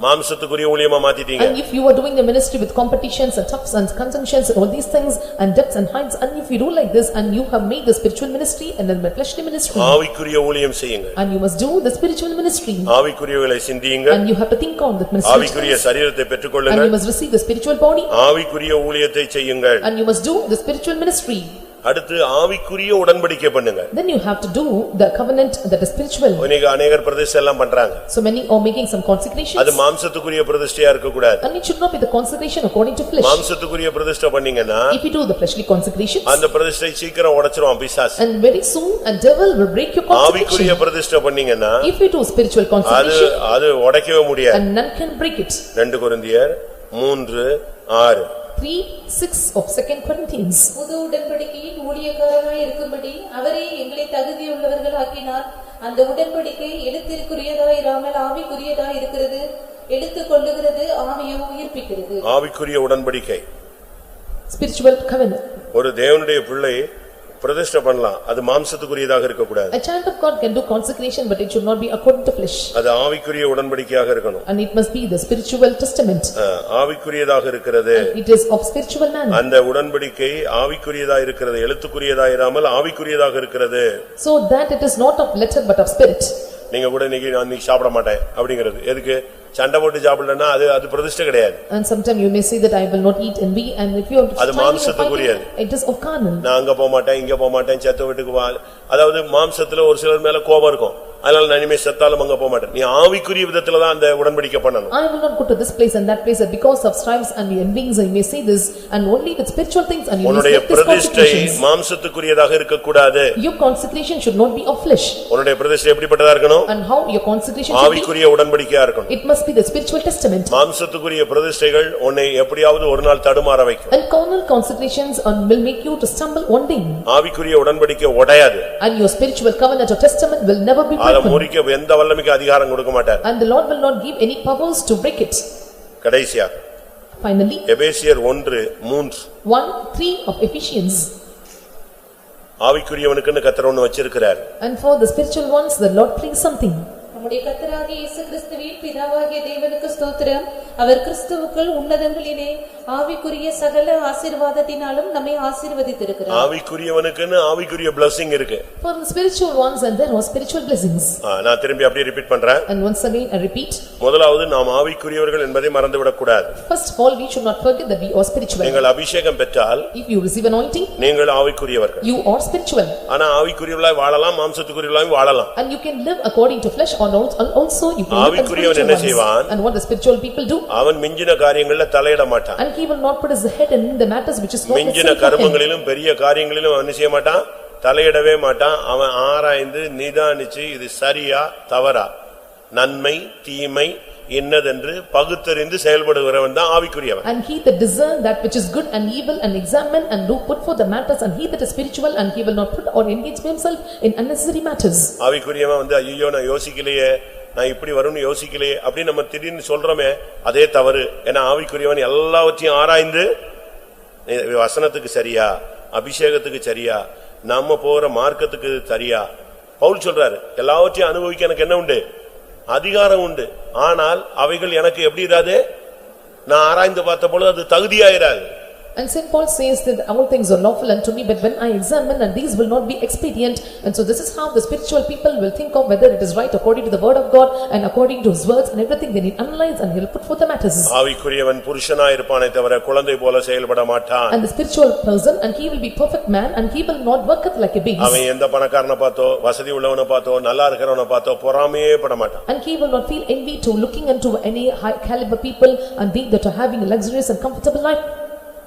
மாம்சத்துக்குரிய ஊழியமா மாத்திட்டீங்க. And if you are doing the ministry with competitions and toughs and contentions and all these things and depths and heights, and if you do like this and you have made the spiritual ministry and then the fleshly ministry. ஆவிக்குரிய ஊழியம் செய்யுங்க. And you must do the spiritual ministry. ஆவிக்குரியவைகளை சிந்தியுங்க. And you have to think on that ministry. ஆவிக்குரிய சரீரத்தை பெற்றுக்கொள்ளுங்க. And you must receive the spiritual body. ஆவிக்குரிய ஊழியத்தை செய்யுங்கள். And you must do the spiritual ministry. அடுத்து ஆவிக்குரிய உடன்படிக்கை பண்ணுங்க. Then you have to do the covenant that is spiritual. இன்னைக்கு अनेகர் பிரதிஷ்டை எல்லாம் பண்றாங்க. So many are making some consecrations. அது மாம்சத்துக்குரிய பிரதிஷ்டையா இருக்க கூடாது. And it should not be the consecration according to flesh. மாம்சத்துக்குரிய பிரதிஷ்டை பண்ணீங்கனா if you do the fleshly consecrations அந்த பிரதிஷ்டை சீக்கிரம் உடைச்சிரும் பிசாசு. And very soon a devil will break your consecration. ஆவிக்குரிய பிரதிஷ்டை பண்ணீங்கனா if you do spiritual consecration அது உடைக்கவே முடியாது. and none can break it. 2 கொரிந்தியர் 3:6. 3:6 of 2 Corinthians. புது உடன்படிக்கையின் ஊழியக்காரராய் இருக்கும்படி அவரே எங்களை தகுதியுள்ளவர்கள் ஆக்கினார். அந்த உடன்படிக்கை எழுத்திற்குரியதாய் இராமல் ஆவிக்குரியதாய் இருக்கிறது. எடுத்துக் கொள்ளுகிறது, ஆவியை உயிர்ப்பிக்கிறது. ஆவிக்குரிய உடன்படிக்கை. Spiritual covenant. ஒரு தேவனுடைய பிள்ளை பிரதிஷ்டை பண்ணலாம், அது மாம்சத்துக்குரியதாக இருக்க கூடாது. A child of God can do consecration but it should not be according to flesh. அது ஆவிக்குரிய உடன்படிக்கையாக இருக்கணும். And it must be the spiritual testament. ஆவிக்குரியதாக இருக்கிறது. It is of spiritual manner. அந்த உடன்படிக்கை ஆவிக்குரியதாக இருக்கிறது, எழுத்துக்குரியதாக இராமல் ஆவிக்குரியதாக இருக்கிறது. So that it is not of letter but of spirit. நீங்க கூட இன்னைக்கு சாப்பிட மாட்டேன் அப்படிங்கிறது எதுக்கு? சண்டை போட்டு சாப்பிடலன்னா அது பிரதிஷ்டை கிடையாது. And sometimes you may say that I will not eat and be, and if you are அது மாம்சத்துக்குரியது. it is of carnal. நான் அங்க போக மாட்டேன், இங்க போக மாட்டேன், செத்த வீட்டுக்கு வா. அதாவது மாம்சத்துல ஒரு சிலர் மேல கோபம் இருக்கும், அதனால நான் இனிமே செத்தாலும் அங்க போக மாட்டேன். நீ ஆவிக்குரிய விதத்துல தான் அந்த உடன்படிக்கை பண்ணணும். I will not go to this place and that place because of strifes and the envyings I may say this, and only with spiritual things and you may உன்னுடைய make this பிரதிஷ்டை consecration. மாம்சத்துக்குரியதாக இருக்க கூடாது. Your consecration should not be of flesh. உன்னுடைய பிரதிஷ்டை எப்படிப்பட்டதா இருக்கணும்? And how your consecration should be? ஆவிக்குரிய உடன்படிக்கையா இருக்கணும். It must be the spiritual testament. மாம்சத்துக்குரிய பிரதிஷ்டைகள் உன்னை எப்படியாவது ஒரு நாள் தடுமாற வைக்கும். And carnal consecrations will make you to stumble one day. ஆவிக்குரிய உடன்படிக்கை உடையாது. And your spiritual covenant or testament will never be அத broken. முறிக்க எந்த வல்லமைக்கு அதிகாரம் கொடுக்க மாட்டார். And the Lord will not give any powers to break it. கடைசியா Finally, எபேசியர் 1:3. 1:3 of Ephesians. ஆவிக்குரியவனுக்குன்னு கர்த்தர் ஒன்னு வச்சிருக்கிறார். And for the spiritual ones the Lord brings something. நம்முடைய கர்த்தராகிய இயேசு கிறிஸ்துவின் பிதாவாகிய தேவனுக்கு ஸ்தோத்திரம். அவர் கிறிஸ்துவுக்குள் உன்னதங்களிலே ஆவிக்குரிய சகல ஆசீர்வாதத்தினாலும் நம்மை ஆசீர்வதித்திருக்கிறார். ஆவிக்குரியவனுக்குன்னு ஆவிக்குரிய blessing இருக்கு. For the spiritual ones and there was spiritual blessings. நான் திரும்பி அப்படியே ரிப்பீட் பண்றேன். And once again I repeat. முதலாவது நாம் ஆவிக்குரியவர்கள் என்பதை மறந்து விடக் கூடாது. First of all we should not forget that we are spiritual. நீங்கள் அபிஷேகம் பெற்றால் if you receive anointing நீங்கள் ஆவிக்குரியவர்கள். you are spiritual. ஆனா ஆவிக்குரியவர்களாய் வாழலாம், மாம்சத்துக்குரியவர்களாய் வாழலாம். And you can live according to flesh or also you can live ஆவிக்குரியவன் என்ன செய்வான்? And what the spiritual people do? அவன் மிஞ்சின காரியங்கள்ல தலையிட மாட்டான். And he will not put his head in the matters which is not மிஞ்சின கர்மங்களிலும் பெரிய காரியங்களிலும் அவன் செய்ய மாட்டான், தலையிடவே மாட்டான். அவன் ஆராய்ந்து நிதானிச்சு இது சரியா தவறா, நன்மை தீமை இன்னதென்று பகுத்தறிந்து செயல்படுகிறவன் தான் ஆவிக்குரியவன். And he that discern that which is good and evil and examine and do put forth the matters, and he that is spiritual and he will not put or engage himself in unnecessary matters. ஆவிக்குரியவன் வந்து ஐயோ நான் யோசிக்கலையே, நான் இப்படி வரும்னு யோசிக்கலையே அப்படி நம்ம திடீர்னு சொல்றோமே, அதே தவறு. ஏன்னா ஆவிக்குரியவன் எல்லாவற்றையும் ஆராய்ந்து வசனத்துக்கு சரியா, அபிஷேகத்துக்கு சரியா, நம்ம போற மார்க்கத்துக்கு சரியா. பவுல் சொல்றாரு எல்லாவற்றையும் அனுபவிக்க எனக்கு என்ன உண்டு, அதிகாரம் உண்டு. ஆனால் அவைகள் எனக்கு எப்படி இராது, நான் ஆராய்ந்து பார்த்த பொழுது அது தகுதியாயிராது. And Saint Paul says that all things are lawful unto me, but when I examine, and these will not be expedient. And so this is how the spiritual people will think of whether it is right according to the word of God and according to his words, and everything they need analyze, and he will put forth the matters. ஆவிக்குரியவன் புருஷனாய் இருப்பானே தவிர குழந்தை போல செயல்பட மாட்டான். And the spiritual person, and he will be perfect man, and he will not worketh like a beast. அவன் எந்த பணக்காரனை பார்த்தோ, வசதி உள்ளவனை பார்த்தோ, நல்லா இருக்கிறவனை பார்த்தோ பொறாமையே பட மாட்டான். And he will not feel envy to looking unto any high caliber people and they that are having a luxurious and comfortable life.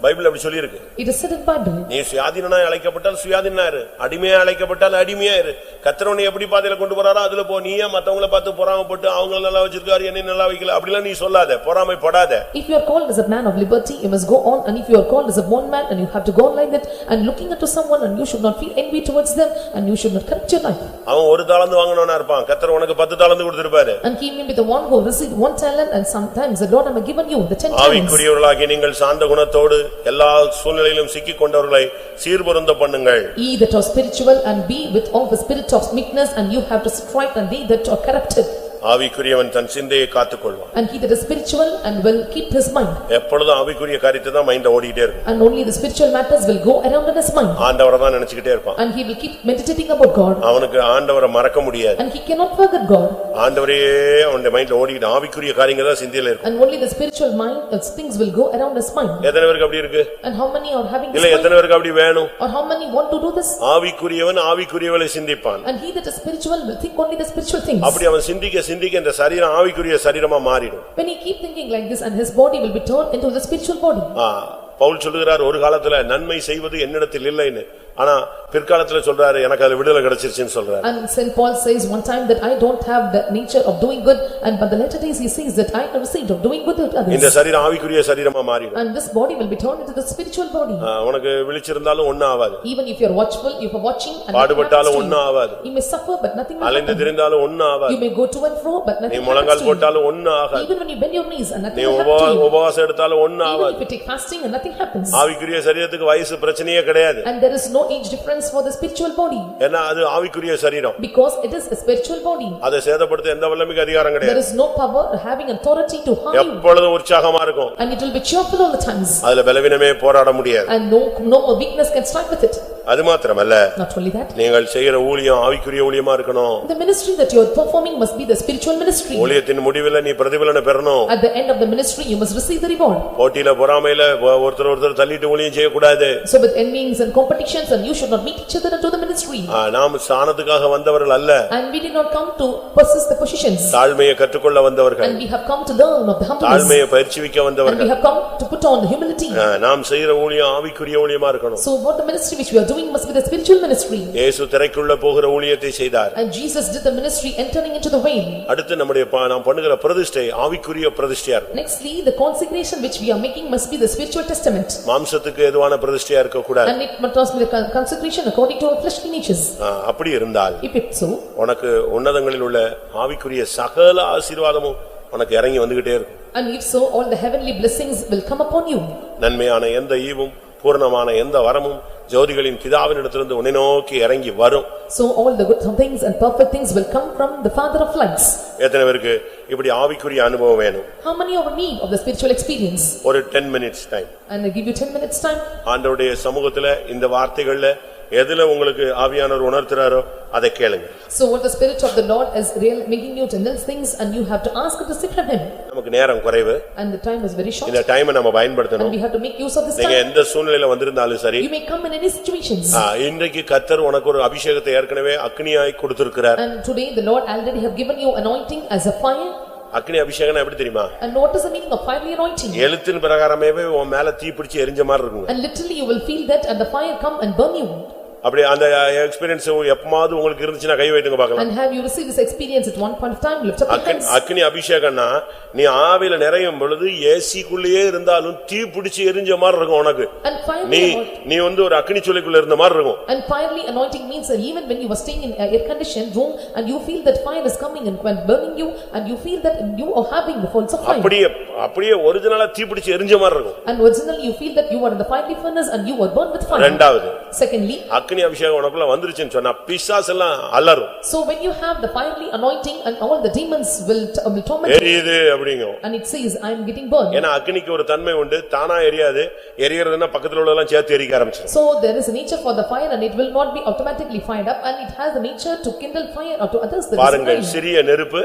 Bible அப்படி சொல்லி இருக்கு. It is said in Bible. நீ சுயாதீனனாய் அழைக்கப்பட்டால் சுயாதீனனா இரு, அடிமையா அழைக்கப்பட்டால் அடிமையா இரு. கர்த்தர் உன்னை எப்படி பாதையில கொண்டு போறாரோ அதுல போ. நீயே மத்தவங்கள பார்த்து பொறாமைப்பட்டு அவங்க நல்லா வச்சிருக்காரு என்னை நல்லா வைக்கல அப்படிலாம் நீ சொல்லாத, பொறாமைப்படாத. If you are called as a man of liberty, you must go on, and if you are called as a bondman, and you have to go on like that, and looking into someone, and you should not feel envy towards them, and you should not corrupt your life. அவன் ஒரு தாளந்து வாங்குனவனா இருப்பான், கர்த்தர் உனக்கு 10 தாளந்து கொடுத்திருப்பாரு. And he may be the one who received 1 talent, and sometimes the Lord has given you the 10 talents. ஆவிக்குரியவர்களாகிய நீங்கள் சாந்த குணத்தோடு எல்லா சூழ்நிலையிலும் சிக்கிக் கொண்டவர்களை சீர்பொருந்த பண்ணுங்கள். Ye that are spiritual, and be with all the spirit of meekness, and you have to strive, and they that are corrupted. ஆவிக்குரியவன் தன் சிந்தையை காத்துக்கொள்வான். And he that is spiritual and will keep his mind. எப்பொழுதும் ஆவிக்குரிய காரியத்தை தான் மைண்ட்ல ஓடிட்டே இருக்கும். And only the spiritual matters will go around in his mind. ஆண்டவரை தான் நினைச்சிட்டே இருப்பான். And he will keep meditating about God. அவனுக்கு ஆண்டவரை மறக்க முடியாது. And he cannot forget God. ஆண்டவரே அவனுடைய மைண்ட்ல ஓடிட்டு ஆவிக்குரிய காரியங்கள் தான் சிந்தையில இருக்கும். And only the spiritual mind, things will go around his mind. எத்தனை பேருக்கு அப்படி இருக்கு? And how many are having this இல்ல mind? எத்தனை பேருக்கு அப்படி வேணும்? Or how many want to do this? ஆவிக்குரியவன் ஆவிக்குரியவளை சிந்திப்பான். And he that is spiritual will think only the spiritual things. அப்படி அவன் சிந்திக்க சிந்திக்க இந்த சரீரம் ஆவிக்குரிய சரீரமா மாறிடும். When he keep thinking like this, and his body will be turned into the spiritual body. Pavul சொல்லுகிறார் ஒரு காலத்துல நன்மை செய்வது என்னிடத்தில் இல்லைன்னு, ஆனா பிற்காலத்துல சொல்றாரு எனக்கு அதுல விடுதலை கிடைச்சிருச்சுன்னு சொல்றாரு. And Saint Paul says one time that I don't have the nature of doing good, and but the latter days he says that I have received of doing good to others. இந்த சரீரம் ஆவிக்குரிய சரீரமா மாறிடும். And this body will be turned into the spiritual body. உனக்கு விழிச்சிருந்தாலும் ஒண்ணும் ஆகாது. Even if you are watchful, if you are watching, and பாடுபட்டாலும் ஒண்ணும் ஆகாது. you may suffer but nothing will அலைந்து happen. திரிந்தாலும் ஒண்ணும் ஆகாது. You may go to and fro but nothing நீ will முழங்கால் happen. போட்டாலும் ஒண்ணும் ஆகாது. Even when you bend your knees and nothing நீ will happen to you. உபவாசம் எடுத்தாலும் ஒண்ணும் Even ஆகாது. if you take fasting and nothing happens. ஆவிக்குரிய சரீரத்துக்கு வயசு பிரச்சனையே கிடையாது. And there is no age difference for the spiritual body. ஏன்னா அது ஆவிக்குரிய சரீரம். Because it is a spiritual body. அதை சேதப்படுத்த எந்த வல்லமைக்கு அதிகாரம் There கிடையாது. is no power having authority to harm you. எப்பொழுதும் உற்சாகமா இருக்கும். And it will be cheerful all the times. அதுல பலவீனமே போராட முடியாது. And no weakness can strike with it. அது மாத்திரமல்ல, Not only that, நீங்கள் செய்யற ஊழியம் ஆவிக்குரிய ஊழியமா இருக்கணும். the ministry that you are performing must be the spiritual ministry. ஊழியத்தின் முடிவில் நீ பிரதிபலனை பெறணும். At the end of the ministry you must receive the reward. போட்டியில பொறாமையில ஒருத்தர் தள்ளிட்டு ஊழியம் செய்யக்கூடாது. So with envyings and competitions, and you should not meet each other into the ministry. நாம் ஸ்தானத்துக்காக வந்தவர்கள் அல்ல. And we did not come to possess the positions. தாழ்மையை கற்றுக்கொள்ள வந்தவர்கள். And we have come to learn of the humbleness. தாழ்மையை பயிற்சிவிக்க And வந்தவர்கள். we have come to put on the humility. நாம் செய்யற ஊழியம் ஆவிக்குரிய ஊழியமா இருக்கணும். So what the ministry which we are doing must be the spiritual ministry. இயேசு திரைக்குள்ள போகிற ஊழியத்தை செய்தார். And Jesus did the ministry entering into the veil. அடுத்து நம்முடைய நாம் பண்ணுகிற பிரதிஷ்டை ஆவிக்குரிய பிரதிஷ்டையா இருக்கும். Nextly, the consecration which we are making must be the spiritual testament. மாம்சத்துக்கு எதுவான பிரதிஷ்டையா இருக்க கூடாது. And it must be the consecration according to our fleshly natures. அப்படி இருந்தால் If it's so, உனக்கு உன்னதங்களில் உள்ள ஆவிக்குரிய சகல ஆசீர்வாதமும் உனக்கு இறங்கி வந்துகிட்டே இருக்கும். and if so, all the heavenly blessings will come upon you. நன்மையான எந்த ஈவும் பூரணமான எந்த வரமும் ஜோதிகளின் பிதாவினிடத்திலிருந்து உன்னை நோக்கி இறங்கி வரும். So all the good things and perfect things will come from the Father of lights. எத்தனை பேருக்கு இப்படி ஆவிக்குரிய அனுபவம் வேணும்? How many of you need of the spiritual experience? ஒரு 10 minutes time. And I give you 10 minutes time. ஆண்டவருடைய சமூகத்துல இந்த வார்த்தைகள்ல எதுல உங்களுக்கு ஆவியானவர் உணர்த்துறாரோ அதை கேளுங்க. So what the Spirit of the Lord is real making you to know things, and you have to ask to seek from Him. நமக்கு நேரம் குறைவு. And the time is very short. இந்த டைமை நம்ம பயன்படுத்தணும். And we have to make use of this நீங்க time. எந்த சூழ்நிலையில வந்திருந்தாலும் சரி. You may come in any situations. இன்றைக்கு கர்த்தர் உனக்கு ஒரு அபிஷேகத்தை ஏற்கனவே அக்னியாய் கொடுத்திருக்கிறார். And today the Lord already have given you anointing as a fire. அக்னி அபிஷேகம் எப்படி தெரியுமா? And what is the meaning of fiery anointing? எழுத்தின் பிரகாரமே உன் மேல தீ பிடிச்சு எரிஞ்ச மாதிரி இருக்கும். And literally you will feel that, and the fire come and burn you. அப்படி அந்த எக்ஸ்பீரியன்ஸ் எப்பமாவது உங்களுக்கு இருந்துச்சுன்னா கை வைத்துங்க பார்க்கலாம். And have you received this experience at one point of time? Lift up your hands. அக்கினி அபிஷேகம்னா நீ ஆவியில நிறையும் பொழுது ஏசிக்குள்ளேயே இருந்தாலும் தீ பிடிச்சு எரிஞ்ச மாதிரி இருக்கும் உனக்கு. நீ ஒரு அக்கினி சூளைக்குள்ள இருந்த மாதிரி இருக்கும். And fiery anointing means that even when you were staying in air conditioned room and you feel that fire is coming and burning you and you feel that you are having the falls of fire. அப்படியே ஒரிஜினலா தீ பிடிச்சு எரிஞ்ச மாதிரி இருக்கும். And originally you feel that you are in the fiery furnace and you are burned with fire. இரண்டாவது. Secondly, அக்கினி அபிஷேகம் உனக்குள்ள வந்துருச்சுன்னு சொன்னா பிசாசு எல்லாம் அலறும். So when you have the fiery anointing and all the demons will torment you. எரியுது அப்படிங்க. And it says I am getting burned. ஏனா அக்கினிக்கு ஒரு தன்மை உண்டு, தானா எரியாது, எரியறதுன்னா பக்கத்துல உள்ளதெல்லாம் சேர்த்து எரிக்க ஆரம்பிச்சிடும். So there is a nature for the fire and it will not be automatically fired up and it has the nature to kindle fire or to others. பாருங்கள், சிறிய நெருப்பு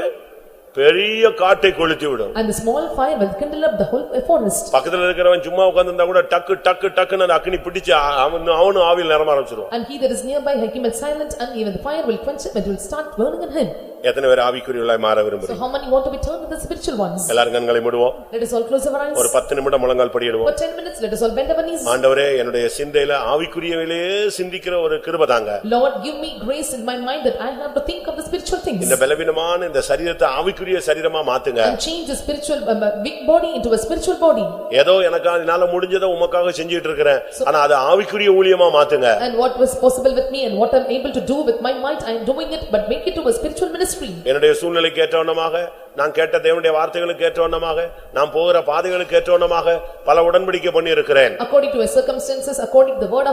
பெரிய காட்டை கொளுத்தி விடும். And the small fire will kindle up the whole forest. பக்கத்துல இருக்கிறவன் சும்மா உட்கார்ந்திருந்தா கூட டக்கு டக்கு டக்குன்னு அந்த அக்கினி பிடிச்சு அவனும் ஆவியில் நிரம்ப ஆரம்பிச்சிடுவான். And he that is nearby he remains silent and even the fire will quench him and will start burning in him. எத்தனை பேர் ஆவிக்குரியவர்களாய் மாற விரும்புறீங்க? So how many want to be turned into the spiritual ones? எல்லாரும் கண்களை மூடுவோம். Let us all close our eyes. ஒரு 10 நிமிடம் முழங்கால் படியிடுவோம். For 10 minutes let us all bend our knees. ஆண்டவரே, என்னுடைய சிந்தையில ஆவிக்குரியவையிலே சிந்திக்கிற ஒரு கிருபை தாங்க. Lord, give me grace in my mind that I have to think of the spiritual things. இந்த பலவீனமான இந்த சரீரத்தை ஆவிக்குரிய சரீரமா மாத்துங்க. And change the spiritual weak body into a spiritual body. ஏதோ என்னால முடிஞ்சதை உமக்காக செஞ்சிட்டு இருக்கேன், ஆனா அது ஆவிக்குரிய ஊழியமா மாத்துங்க. And what was possible with me and what I am able to do with my might I am doing it, but make it to a spiritual ministry. என்னுடைய சூழ்நிலைக்கு ஏற்றவண்ணமாக, நான் கேட்ட தேவனுடைய வார்த்தைகளுக்கு ஏற்றவண்ணமாக, நான் போகிற பாதைகளுக்கு ஏற்றவண்ணமாக பல உடன்படிக்கை பண்ணி இருக்கிறேன். According to my circumstances, according to the word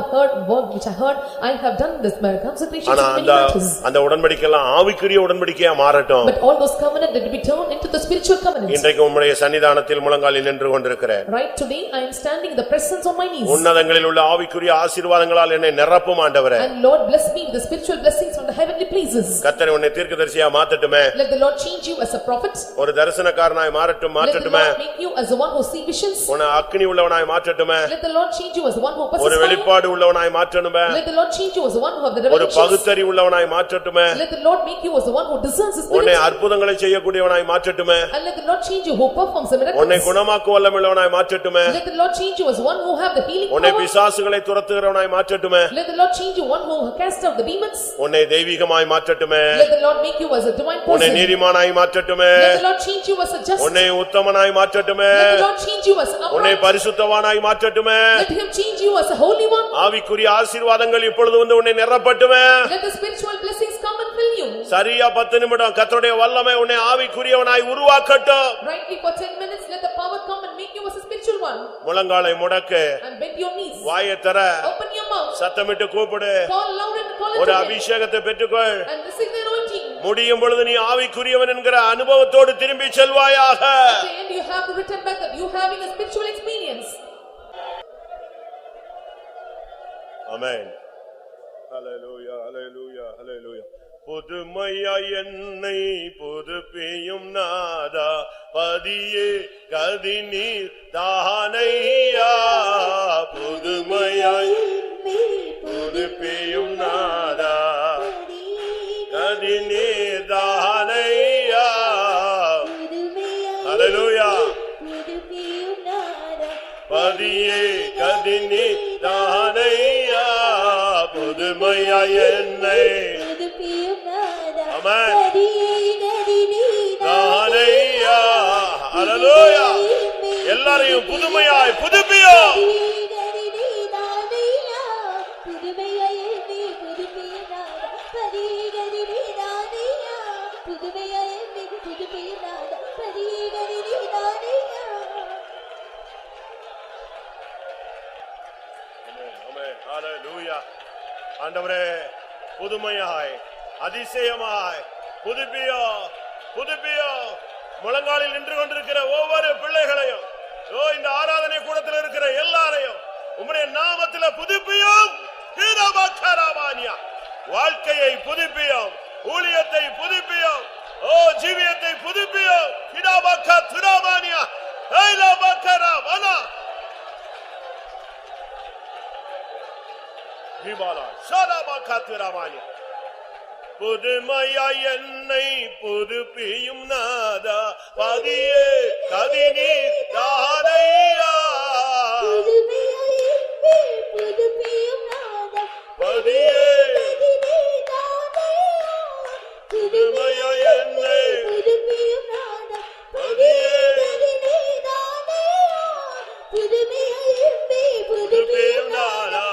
which I heard, I have done this by consecration to many matters. அந்த உடன்படிக்கை எல்லாம் ஆவிக்குரிய உடன்படிக்கையா மாறட்டும். But all those covenant that be turned into the spiritual covenants. இன்றைக்கு உம்முடைய சன்னிதானத்தில் முழங்காலில் நின்று கொண்டிருக்கிறேன். Right today I am standing in the presence of my knees. உன்னதங்களில் உள்ள ஆவிக்குரிய ஆசீர்வாதங்களால் என்னை நிரப்பும் ஆண்டவரே. And Lord bless me with the spiritual blessings from the heavenly places. கர்த்தர் உன்னை தீர்க்கதரிசியா மாத்தட்டுமே. Let the Lord change you as a prophet. ஒரு தரிசனக்காரனாய் மாறட்டுமே. Let the Lord make you as the one who see visions. உன்னை அக்கினி உள்ளவனாய் மாற்றட்டுமே. Let the Lord change you as the one who possesses ஒரு வெளிப்பாடு உள்ளவனாய் மாற்றணுமே. Let the Lord change you as the one who have the revelations. ஒரு பகுத்தறிவு உள்ளவனாய் மாற்றட்டுமே. Let the Lord make you as the one who discerns the spirit. உன்னை அற்புதங்களை செய்யக்கூடியவனாய் மாற்றட்டுமே. And let the Lord change you who performs the miracles. உன்னை குணமாக்க வல்லமையுள்ளவனாய் மாற்றட்டுமே. Let the Lord change you as one who have the healing power. உன்னை பிசாசுகளை துரத்துகிறவனாய் மாற்றட்டுமே. Let the Lord change you one who cast out the demons. உன்னை தெய்வீகமாய் மாற்றட்டுமே. Let the Lord make you as a divine person. உன்னை நீதிமானாய் மாற்றட்டுமே. Let the Lord change you as a just. உன்னை உத்தமனாய் மாற்றட்டுமே. Let the Lord change you as upright. உன்னை பரிசுத்தவானாய் மாற்றட்டுமே. Let him change you as a holy one. ஆவிக்குரிய ஆசீர்வாதங்கள் இப்பொழுது வந்து உன்னை நிரப்பட்டுமே. Let the spiritual blessings come and fill you. சரியா 10 நிமிடம் கர்த்தருடைய வல்லமை உன்னை ஆவிக்குரியவனாய் உருவாக்கட்டும். Rightly for 10 minutes let the power come and make you as a spiritual one. முழங்காலை முடக்கு. And bend your knees. வாயை திற. Open your mouth. சத்தமிட்டு கூப்பிடு. Call loud and call ஒரு it. அபிஷேகத்தை பெற்றுக்கொள். And receive the anointing. முடியும் பொழுது நீ ஆவிக்குரியவன் என்கிற அனுபவத்தோடு திரும்பி செல்வாயாக. At the end you have to return back that you having a spiritual experience. Amen. Hallelujah, hallelujah, hallelujah. புதுமையாய் என்னை புதுப்பியும் நாதா, பதியே கதிநீர் தானையா. புதுமையாய் புதுப்பியும் நாதா, கதிநீர் தானையா. Hallelujah. பதியே கதிநீர் தானையா, புதுமையாய் என்னை Amen. தானையா. Hallelujah. எல்லாரையும் புதுமையாய் புதுப்பியோ. Hallelujah. ஆண்டவரே, புதுமையாய் அதிசயமாய் புதுப்பியோ புதுப்பியோ. முழங்காலில் நின்று கொண்டிருக்கிற ஒவ்வொரு பிள்ளைகளையும், இந்த ஆராதனை கூடத்தில் இருக்கிற எல்லாரையும் உம்முடைய நாமத்தில் புதுப்பியும். வாழ்க்கையை புதுப்பியும், ஊழியத்தை புதுப்பியும், ஜீவியத்தை புதுப்பியும். புதுமையாய் என்னை புதுப்பியும் நாதா, பதியே கதிநீர் தானையா. பதியே புதுமையா என்னை பதியே புதுமையும் நானா